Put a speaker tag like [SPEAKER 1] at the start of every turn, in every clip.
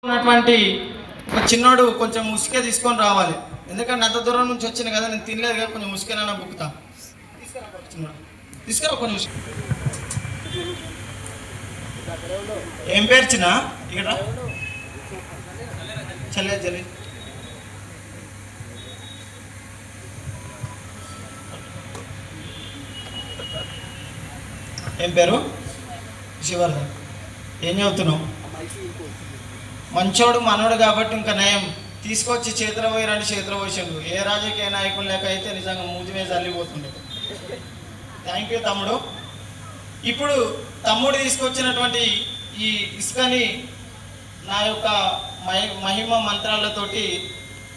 [SPEAKER 1] ఉన్నటువంటి ఒక చిన్నోడు కొంచెం ఉసుకే తీసుకొని రావాలి. ఎందుకంటే అంత దూరం నుంచి వచ్చిన కదా, నేను తినలేదు కదా, కొంచెం ఉసుకేనైనా బుక్కుతా. తీసుకురా కొంచెం ఉసుక. ఏం పేరు చిన్న? ఇక్కడ చల్లే చల్లి. ఏం పేరు? శివర్ధన్. ఏం చదువుతున్నావు? మంచోడు మనోడు కాబట్టి ఇంకా నయం. తీసుకొచ్చి చేతిలో పోయి రండి, చేతిలో పోసిండు. ఏ రాజకీయ నాయకులు లేక అయితే నిజంగా మూతి మీద చల్లిపోతుండే. థ్యాంక్ యూ తమ్ముడు. ఇప్పుడు తమ్ముడు తీసుకొచ్చినటువంటి ఈ ఇసుకని నా యొక్క మహిమ మంత్రాలతోటి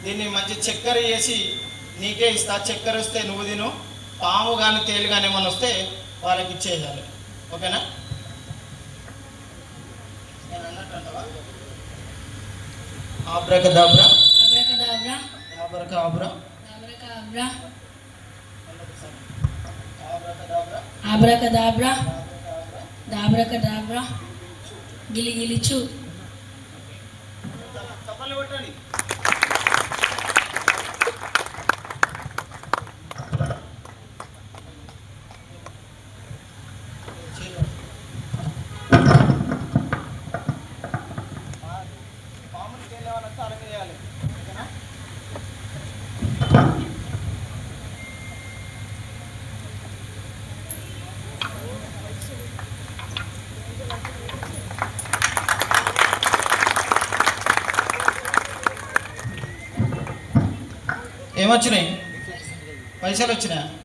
[SPEAKER 1] దీన్ని మంచి చక్కెర వేసి నీకే ఇస్తా. చక్కెర వస్తే నువ్వు తిను, పాము కానీ తేలు కానీ ఏమైనా వస్తే వాళ్ళకి ఇచ్చేయాలి. ఓకేనా? నేను అన్నట్టు ఆబ్రకదాబ్రా
[SPEAKER 2] ఆబ్రకదాబ్రా
[SPEAKER 1] ఆబ్రకాబ్రా
[SPEAKER 2] ఆబ్రకాబ్రా ఆబ్రకదాబ్రా దాబ్రకదాబ్రా గిలిగిలిచు.
[SPEAKER 1] చప్పట్లు కొట్టండి. పాములు చేయలేవాలంటే అలా చేయాలి. ఓకేనా? ఏమొచ్చినాయి? పైసలు వచ్చినాయా?